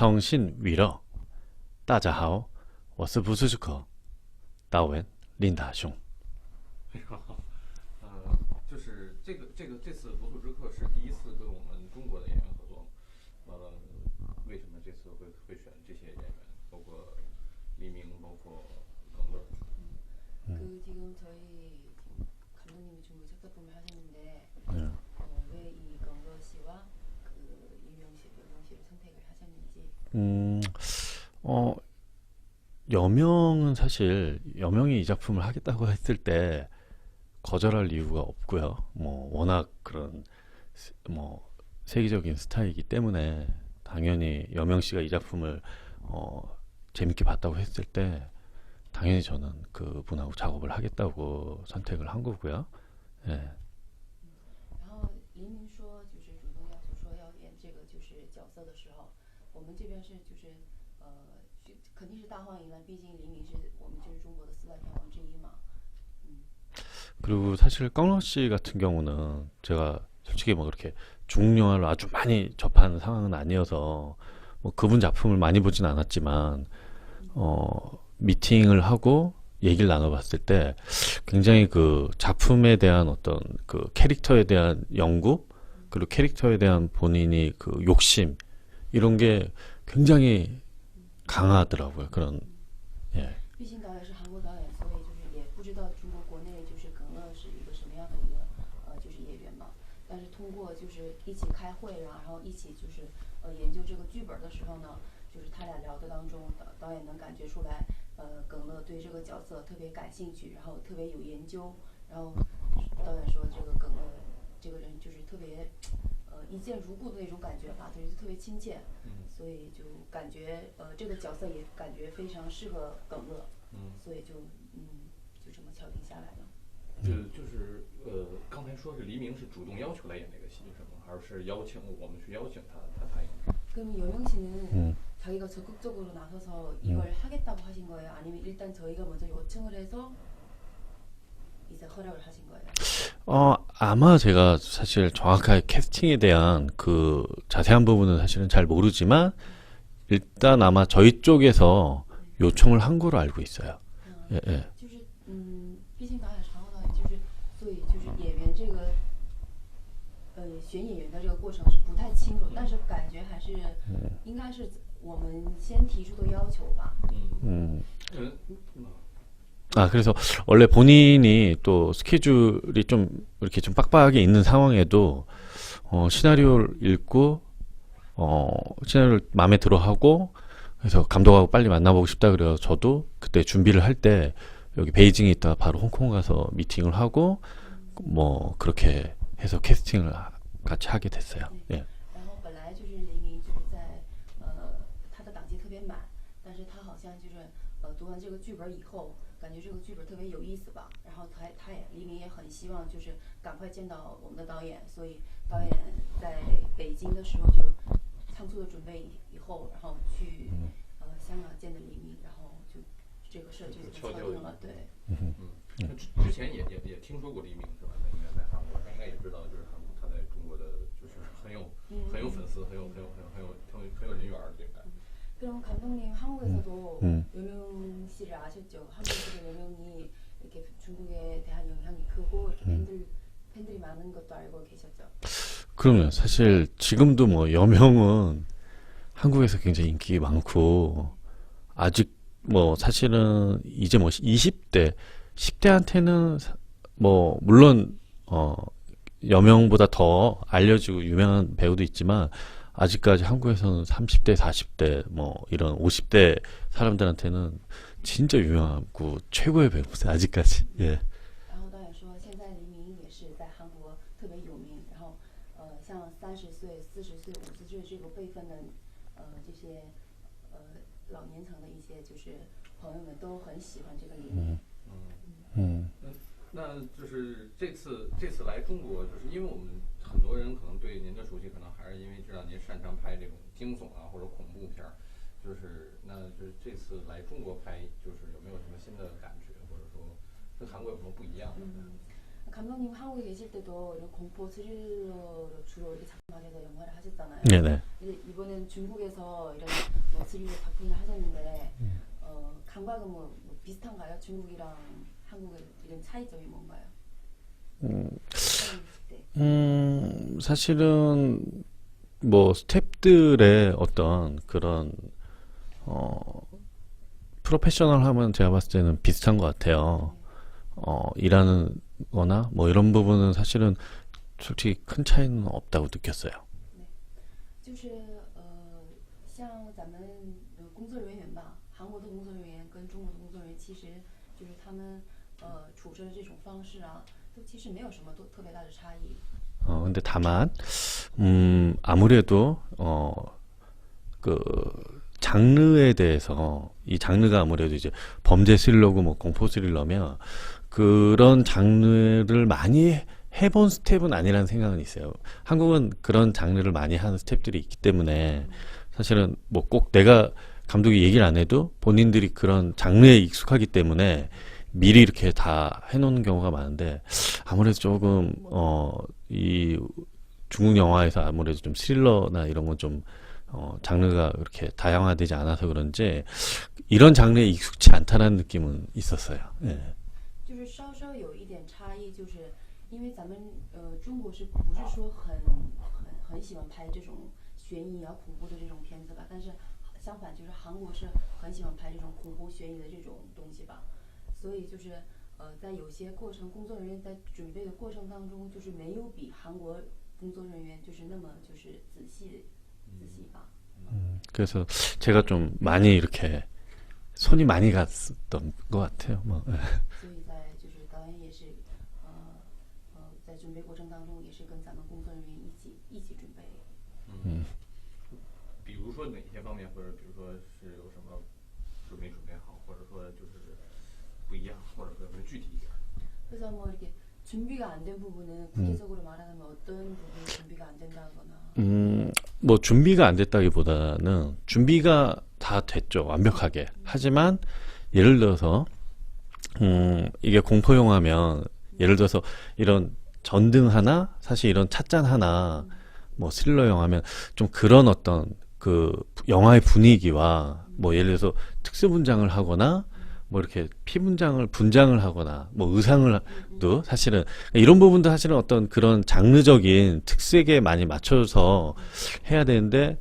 通信娱乐，大家好，我是不是可导演林大雄。非常好，就是这次《罗素之客》是第一次跟我们中国的演员合作，为什么这次会选这些演员，包括黎明，包括耿乐？ 지금 저희 감독님이 중국 작작품을 하셨는데 네. 왜 이耿乐 씨와 유명 씨를 선택을 하셨는지. 어, 여명은 사실 여명이 이 작품을 하겠다고 했을 때 거절할 이유가 없고요. 뭐 워낙 그런 뭐 세계적인 스타이기 때문에 당연히 여명 씨가 이 작품을 재밌게 봤다고 했을 때 당연히 저는 그분하고 작업을 하겠다고 선택을 한 거고요. 예. 然后黎明说就是主动要求说要演这个就是角色的时候，我们这边是就是肯定是大放异彩，毕竟黎明是我们就是中国的四大天王之一嘛。 그리고 사실 깡러 씨 같은 경우는 제가 솔직히 뭐 그렇게 중국 영화를 아주 많이 접하는 상황은 아니어서 뭐 그분 작품을 많이 보진 않았지만 미팅을 하고 얘기를 나눠봤을 때 굉장히 그 작품에 대한 어떤 그 캐릭터에 대한 연구 그리고 캐릭터에 대한 본인이 그 욕심 이런 게 굉장히 강하더라고요. 그런 예. 毕竟导演是韩国导演，所以也不知道中国国内就是耿乐是一个什么样的一个就是演员嘛。但是通过就是一起开会，然后一起就是研究这个剧本的时候呢，就是他俩聊的当中，导演能感觉出来，耿乐对这个角色特别感兴趣，然后特别有研究，然后这个么敲定下来呢？就是刚才说是黎明是主动要求来演这个戏是吗？还是邀请我们去邀请他，他答应？ 그럼 여명 씨는 음. 자기가 적극적으로 나서서 음. 이걸 하겠다고 하신 거예요? 아니면 일단 저희가 먼저 요청을 해서 이제 허락을 하신 거예요? 아마 제가 사실 정확하게 캐스팅에 대한 그 자세한 부분은 사실은 잘 모르지만 일단 아마 저희 쪽에서 요청을 한 거로 알고 있어요. 예, 예. 毕竟导演常务导演就是所以就是演员这个选演员的这个过程是不太清楚，但是感觉还是应该是我们先提出的要求吧。 음. 嗯， 그래서 원래 본인이 또 스케줄이 좀 이렇게 좀 빡빡하게 있는 상황에도 시나리오를 읽고 시나리오를 마음에 들어 하고 그래서 감독하고 빨리 만나보고 싶다 그래서 저도 그때 준비를 할 때 여기 베이징에 있다가 바로 홍콩 가서 미팅을 하고 뭐 그렇게 해서 캐스팅을 같이 하게 됐어요. 예. 然后本来就是黎明就是在他的档期特别满，但是他好像就是读完这个剧本以后，感觉这个剧本特别有意思吧，然后他也黎明也很希望就是赶快见到我们的导演，所以导演在北京的时候就仓促的准备以后，然后去商量见的黎明，然后就这个事儿就成功了。对。 之前也听说过黎明是吧？在应该在韩国，他应该也知道，就是他的中国的就是很有粉丝，很有人缘儿这个。 그럼 감독님 음. 한국에서도 음. 여명 씨를 아셨죠? 한국에서도 여명이 이렇게 중국에 대한 영향이 크고 이렇게 음. 팬들이 많은 것도 알고 계셨죠? 그러면 사실 지금도 뭐 여명은 한국에서 굉장히 인기 많고 아직 뭐 사실은 이제 뭐 20대 10대한테는 뭐 물론 여명보다 더 알려지고 유명한 배우도 있지만 아직까지 한국에서는 30대 40대 뭐 이런 50대 사람들한테는 진짜 유명하고 최고의 배우세요 아직까지. 예. 然后导演说现在黎明也是在韩国特别有名，然后像30岁、40岁、50岁这个辈分的这些朋友们都很喜欢这个黎明。 음. 那就是这次来中国，就是因为知道您擅长拍这种惊悚啊或者恐怖片儿，就是那就是这次来中国拍，就是有没有什么新的感觉，或者说跟韩国有什么不一样的？ 감독님 한국에 계실 때도 이런 공포 스릴러로 주로 이렇게 작품화해서 영화를 하셨잖아요. 네네. 이제 이번엔 중국에서 이런 뭐 스릴러 작품을 하셨는데 감각은 뭐 비슷한가요? 중국이랑 한국의 이런 차이점이 뭔가요? 사실은 뭐 스태프들의 어떤 그런 프로페셔널함은 제가 봤을 때는 비슷한 것 같아요. 일하는 거나 뭐 이런 부분은 사실은 솔직히 큰 차이는 없다고 느꼈어요. 像咱们工作人员吧，韩国的工作人员跟中国的工作人员，其实就是他们处事的这种方式啊，都其实没有什么特别大的差异。 근데 다만, 아무래도, 그, 장르에 대해서, 이 장르가 아무래도 이제 범죄 스릴러고 뭐 공포 스릴러면, 그런 장르를 많이 해본 스텝은 아니라는 생각은 있어요. 한국은 그런 장르를 많이 하는 스텝들이 있기 때문에, 사실은 뭐 꼭 내가 감독이 얘기를 안 해도 본인들이 그런 장르에 익숙하기 때문에, 미리 이렇게 다 해놓는 경우가 많은데 아무래도 조금 이 중국 영화에서 아무래도 좀 스릴러나 이런 건 좀 장르가 그렇게 다양화되지 않아서 그런지 이런 장르에 익숙치 않다라는 느낌은 있었어요. 예. 就是稍稍有一点差异，就是因为咱们中国是不是说很喜欢拍这种悬疑啊恐怖的这种片子吧？但是相反就是韩国是很喜欢拍这种恐怖悬疑的这种东西吧。 所以就是在有些过程，工作人员在准备的过程当中，就是没有比韩国工作人员就是那么就是仔细吧。 그래서 제가 좀 많이 이렇게 손이 많이 갔었던 것 같아요. 뭐. 所以在就是导演也是在准备过程当中也是跟咱们工作人员一起准备。比如说哪些方面，或者比如说是有什么就没准备好，或者说就是不一样，或者说具体一点。 그래서 뭐 이렇게 준비가 안 된 부분은 구체적으로 말하자면 어떤 부분이 준비가 안 된다거나. 뭐 준비가 안 됐다기보다는 준비가 다 됐죠. 완벽하게. 하지만 예를 들어서 이게 공포 영화면 예를 들어서 이런 전등 하나, 사실 이런 찻잔 하나, 뭐 스릴러 영화면 좀 그런 어떤 그 영화의 분위기와 뭐 예를 들어서 특수 분장을 하거나 뭐 이렇게 분장을 하거나 뭐 의상을도 사실은 이런 부분도 사실은 어떤 그런 장르적인 특색에 많이 맞춰서 해야 되는데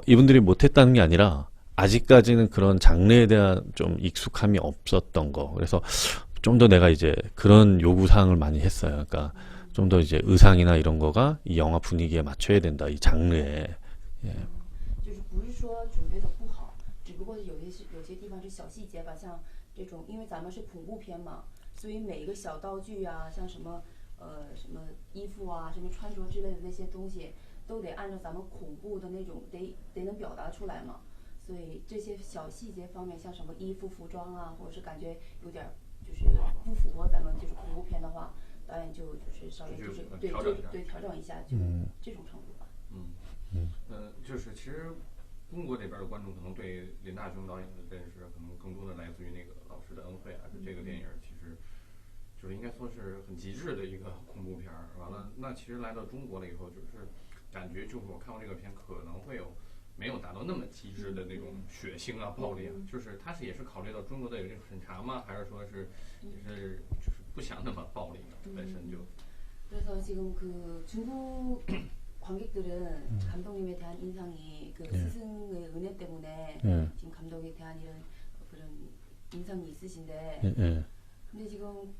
이분들이 못했다는 게 아니라 아직까지는 그런 장르에 대한 좀 익숙함이 없었던 거. 그래서 좀 더 내가 이제 그런 요구 사항을 많이 했어요. 그러니까 좀 더 이제 의상이나 이런 거가 이 영화 분위기에 맞춰야 된다. 이 장르에. 예. 就是不是说准备的不好，只不过有些地方是小细节吧，像这种，因为咱们是恐怖片嘛，所以每一个小道具啊，像什么什么衣服啊，什么穿着之类的那些东西，都得按照咱们恐怖的那种得能表达出来嘛。所以这些小细节方面，像什么衣服、服装啊，或者是感觉有点就是不符合咱们就是恐怖片的话，导演就是稍微就是对调整一下，就是这种程度吧。就是其实中国这边的观众可能对林大雄导演的认识，可能更多的来自于那个《老师的恩惠》啊，这个电影其实就是应该说是很极致的一个恐怖片儿。完了，那其实来到中国了以后，就是感觉就是我看过这个片可能会有没有达到那么极致的那种血腥啊、暴力啊，就是他也是考虑到中国的有这种审查吗？还是说是就是不想那么暴力呢？本身就。 그래서 지금 그 중국 관객들은 감독님에 대한 인상이 그 스승의 은혜 때문에 지금 감독에 대한 이런 그런 인상이 있으신데 근데 지금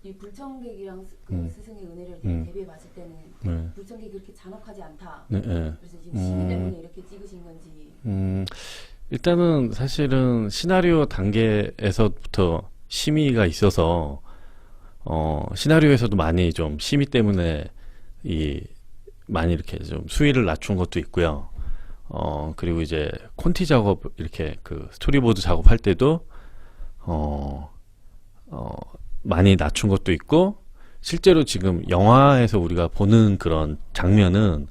이 불청객이랑 그 스승의 은혜를 대비해 봤을 때는 불청객이 그렇게 잔혹하지 않다. 그래서 지금 시민 때문에 이렇게 찍으신 건지. 일단은 사실은 시나리오 단계에서부터 심의가 있어서 시나리오에서도 많이 좀 심의 때문에 많이 이렇게 좀 수위를 낮춘 것도 있고요. 그리고 이제 콘티 작업 이렇게 그 스토리보드 작업할 때도 많이 낮춘 것도 있고 실제로 지금 영화에서 우리가 보는 그런 장면은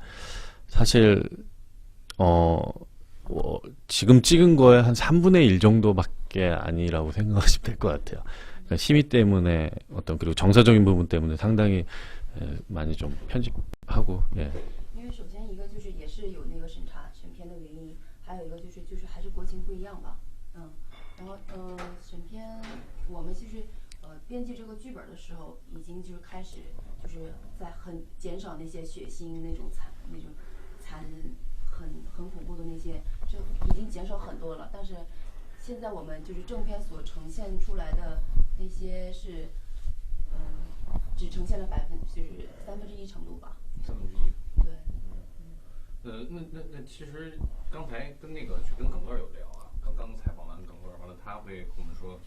사실 지금 찍은 거에 한 3분의 1 정도밖에 아니라고 생각하시면 될 것 같아요. 그러니까 심의 때문에 어떤 그리고 정서적인 부분 때문에 상당히 많이 좀 편집하고 예. 因为首先一个就是也是有那个审片的原因，还有一个就是还是国情不一样吧，然后审片我们就是编辑这个剧本的时候，已经就是开始就是在很减少那些血腥那种残很恐怖的那些，就已经减少很多了。但是现在我们就是正片所呈现出来的那些是，只呈现了就是1/3程度吧。1/3。对。那其实刚才跟去跟耿乐有聊啊，刚采访完耿乐，完了他会跟我们说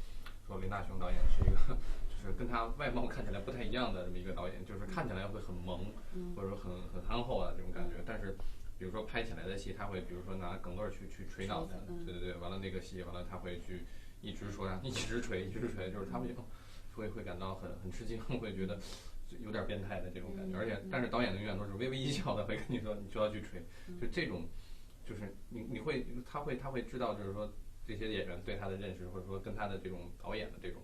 林大雄导演是一个就是跟他外貌看起来不太一样的这么一个导演，就是看起来会很萌，或者说很憨厚啊这种感觉，但是比如说拍起来的戏，他会比如说拿耿乐去捶脑袋，对，完了那个戏完了他会去一直说一直捶，就是他们会感到很吃惊，会觉得有点变态的这种感觉，而且但是导演永远都是微微一笑的会跟你说你就要去捶，就这种就是他会知道就是说这些演员对他的认识或者说跟他的这种导演的这种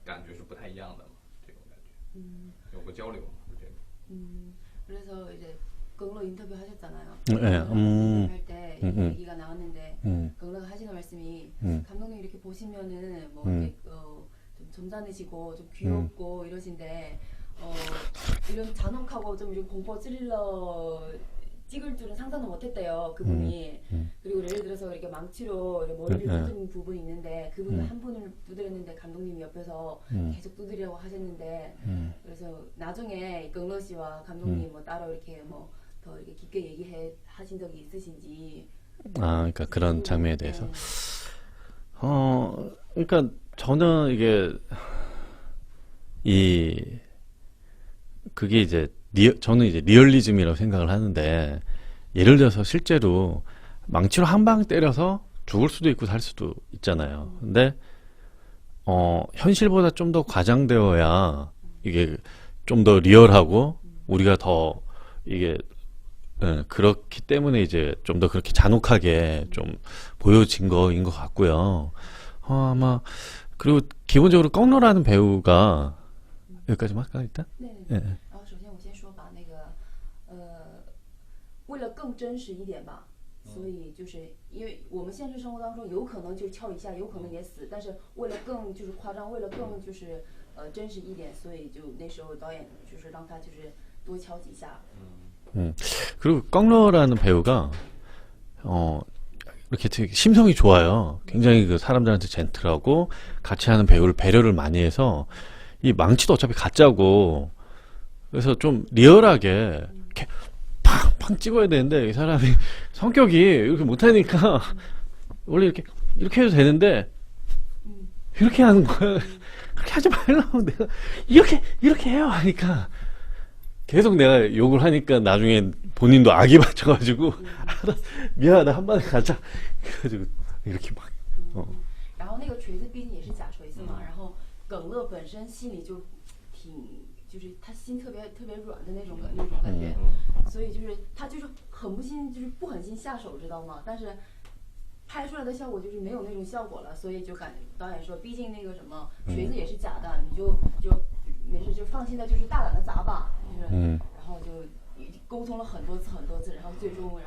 感觉是不太一样的嘛，这种感觉有过交流嘛，就这种。 그래서 이제 긍러 인터뷰 하셨잖아요. 할 때 얘기가 나왔는데 긍러가 하시는 말씀이 감독님 이렇게 보시면은 뭐 이렇게, 좀 점잖으시고 좀 귀엽고 이러신데 이런 잔혹하고 좀 이런 공포 스릴러 찍을 줄은 상상도 못했대요. 그분이. 그리고 예를 들어서 이렇게 망치로 이렇게 머리를 두드린 부분이 있는데 그분은 한 분을 두드렸는데 감독님이 옆에서 계속 두드리라고 하셨는데 그래서 나중에耿러 씨와 감독님 뭐 따로 이렇게 뭐 더 이렇게 깊게 하신 적이 있으신지. 그러니까 그런 장면에 대해서. 그러니까 저는 그게 이제 저는 이제 리얼리즘이라고 생각을 하는데, 예를 들어서 실제로 망치로 한 방 때려서 죽을 수도 있고 살 수도 있잖아요. 근데 현실보다 좀 더 과장되어야 이게 좀 더 리얼하고 우리가 더 이게 그렇기 때문에 이제 좀 더 그렇게 잔혹하게 좀 보여진 거인 것 같고요. 아마 그리고 기본적으로 꺽노라는 배우가 여기까지만 할까 일단? 네. 네. 然后首先我先说把那个为了更真实一点吧，所以就是因为我们现实生活当中有可能就敲一下，有可能也死，但是为了更就是夸张，为了更就是真实一点，所以就那时候导演就是让他就是多敲几下。 그리고 꺽러라는 배우가 이렇게 되게 심성이 좋아요. 굉장히 그 사람들한테 젠틀하고 같이 하는 배우를 배려를 많이 해서 이 망치도 어차피 가짜고 그래서 좀 리얼하게 이렇게 팡팡 찍어야 되는데 이 사람이 성격이 이렇게 못하니까 원래 이렇게 해도 되는데 이렇게 하는 거야. 그렇게 하지 말라고 내가 이렇게 해요 하니까 계속 내가 욕을 하니까 나중에 본인도 악이 맞춰가지고 미안하다 한 번에 가자 그래가지고 이렇게 막 然后那个锤子毕竟也是假锤子嘛，然后耿乐本身心里就就是他心特别软的那种感觉，所以就是他就是就是不狠心下手，知道吗？但是拍出来的效果就是没有那种效果了，所以就导演说，毕竟那个什么锤子也是假的，你就没事就放心的，就是大胆的砸吧，就是然后就沟通了很多次，然后最终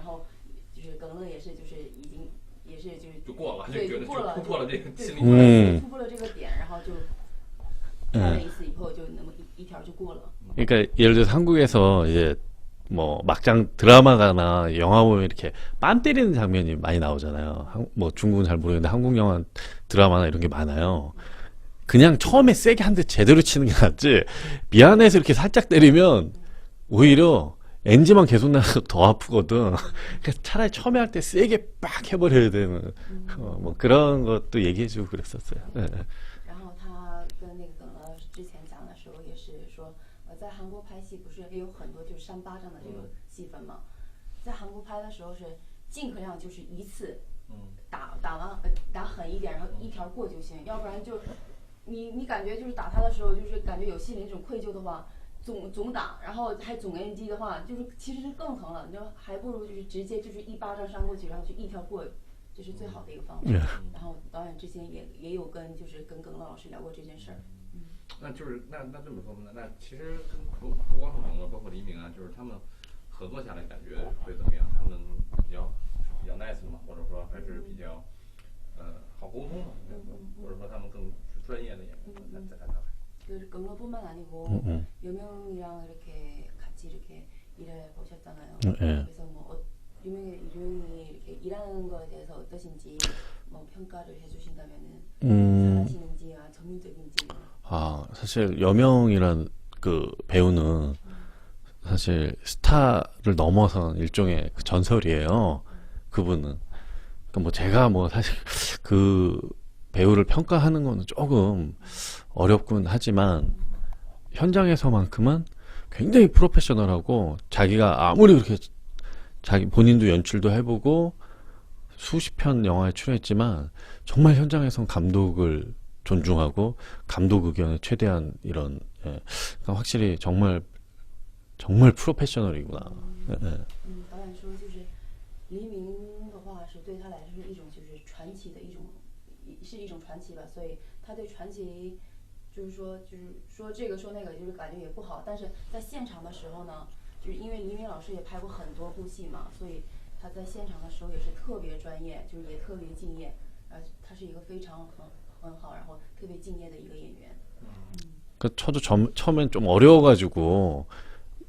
就是耿乐也是就是已经也是就过了，对，就突破了这个心理突破了这个点，然后就拍了一次以后就那么一条就过了。 그러니까 예를 들어서 한국에서 이제 뭐 막장 드라마나 영화 보면 이렇게 뺨 때리는 장면이 많이 나오잖아요. 뭐 중국은 잘 모르겠는데 한국 영화 드라마나 이런 게 많아요. 그냥 처음에 세게 한 대 제대로 치는 게 낫지, 미안해서 이렇게 살짝 때리면 오히려 엔지만 계속 나서 더 아프거든. 그러니까 차라리 처음에 할 때 세게 빡 해버려야 되는 뭐 그런 것도 얘기해주고 그랬었어요. 然后他跟那个之前讲的时候也是说，在韩国拍戏不是也有很多就是扇巴掌的这个戏份嘛，在韩国拍的时候是尽可能就是一次打狠一点，然后一条过就行，要不然就你感觉就是打他的时候就是感觉有心里那种愧疚的话，总打，然后还总 NG 的话，就是其实是更疼了，你就还不如就是直接就是一巴掌扇过去，然后就一条过这是最好的一个方法。然后导演之前也有跟耿乐老师聊过这件事儿。那就是那这么说呢？那其实跟不光是耿乐，包括黎明啊，就是他们合作下来感觉会怎么样？他们比较 nice 嘛，或者说还是比较好沟通嘛，或者说他们更是专业的演员在他看来。 耿乐뿐만 아니고 유명이랑 이렇게 같이 이렇게 일해 보셨잖아요. 네. 그래서 뭐 유명이 이렇게 일하는 거에 대해서 어떠신지 뭐 평가를 해주신다면은 잘하시는지야 전문적인지. 아 사실 여명이란 그 배우는 사실 스타를 넘어선 일종의 그 전설이에요. 그분은. 그러니까 뭐 제가 뭐 사실 그 배우를 평가하는 거는 조금 어렵군 하지만 현장에서만큼은 굉장히 프로페셔널하고 자기가 아무리 그렇게 자기 본인도 연출도 해보고 수십 편 영화에 출연했지만 정말 현장에선 감독을 존중하고 감독 의견에 최대한 이런 그러니까 확실히 정말 프로페셔널이구나. 导演说就是黎明的话是对他来说是一种就是传奇的一种传奇吧，所以他对传奇就是说这个说那个就是感觉也不好，但是在现场的时候呢，就是因为黎明老师也拍过很多部戏嘛，所以他在现场的时候也是特别专业，就是也特别敬业，他是一个非常很好，然后特别敬业的一个演员。 그 저도 처음엔 좀 어려워가지고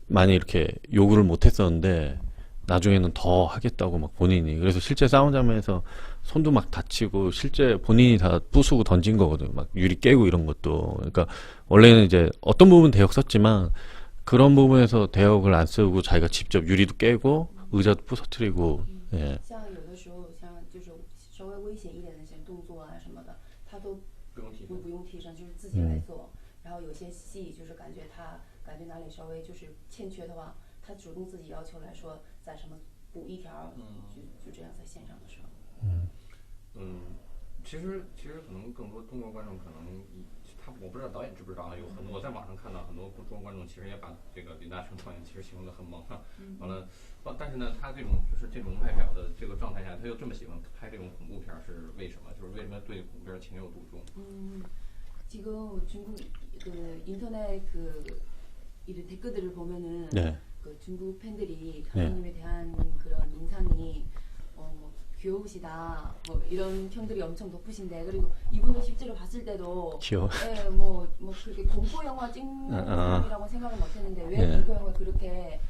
많이 이렇게 요구를 못했었는데 나중에는 더 하겠다고 막 본인이 그래서 실제 싸움 장면에서 손도 막 다치고 실제 본인이 다 부수고 던진 거거든요. 막 유리 깨고 이런 것도. 그러니까 원래는 이제 어떤 부분 대역 썼지만 그런 부분에서 대역을 안 쓰고 자기가 직접 유리도 깨고 의자도 부서뜨리고. 예. 像有的时候像就是稍微危险一点的一些动作啊什么的，他都不用替身，就是自己来做。然后有些戏就是感觉哪里稍微就是欠缺的话，他主动自己要求来说在什么补一条，就这样在现场的时候。其实可能更多中国观众可能我不知道导演知不知道啊，有很多我在网上看到很多中国观众其实也把这个林大成导演其实形容得很萌啊，完了，但是呢，他这种外表的这个状态下，他又这么喜欢拍这种恐怖片是为什么？就是为什么对恐怖片情有独钟？ 지금 중국 그 인터넷 그 이런 댓글들을 보면은 그 중국 팬들이 감독님에 대한 그런 인상이 뭐 귀여우시다 뭐 이런 평들이 엄청 높으신데 그리고 이분도 실제로 봤을 때도 귀여워. 네, 뭐 그렇게 공포 영화 찍는 사람이라고 생각을 못했는데 왜 공포 영화 그렇게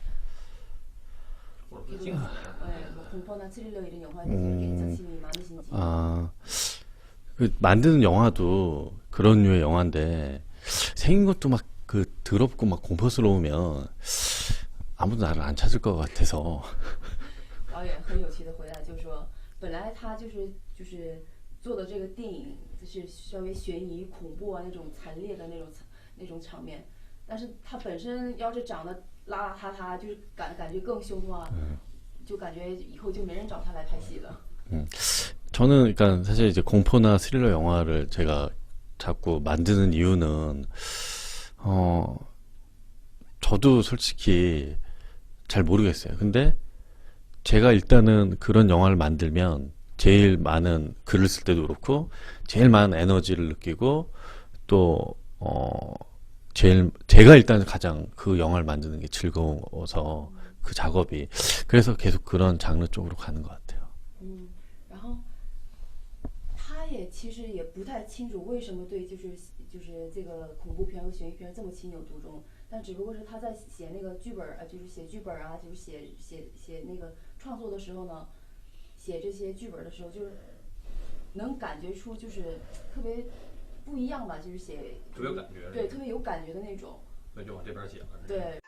뭐 공포나 스릴러 이런 영화에 대해서 이렇게 애착심이 많으신지. 그 만드는 영화도 그런 류의 영화인데 생긴 것도 막 그 더럽고 막 공포스러우면 아무도 나를 안 찾을 것 같아서. 导演很有趣的回答就是说，本来他就是做的这个电影是稍微悬疑恐怖啊那种惨烈的那种场面，但是他本身要是长得邋邋遢遢，就是感觉更凶的话，就感觉以后就没人找他来拍戏了。 저는 그러니까 사실 이제 공포나 스릴러 영화를 제가 자꾸 만드는 이유는 저도 솔직히 잘 모르겠어요. 근데 제가 일단은 그런 영화를 만들면 제일 많은 글을 쓸 때도 그렇고 제일 많은 에너지를 느끼고 또 제가 일단 가장 그 영화를 만드는 게 즐거워서 그 작업이 그래서 계속 그런 장르 쪽으로 가는 것 같아요. 然后他也其实也不太清楚为什么对就是这个恐怖片和悬疑片这么情有独钟，但只不过是他在写那个剧本啊，就是写剧本啊，就是写那个创作的时候呢，写这些剧本的时候，就是能感觉出就是特别不一样吧，就是写特别有感觉，对，特别有感觉的那种，所以就往这边写了。对。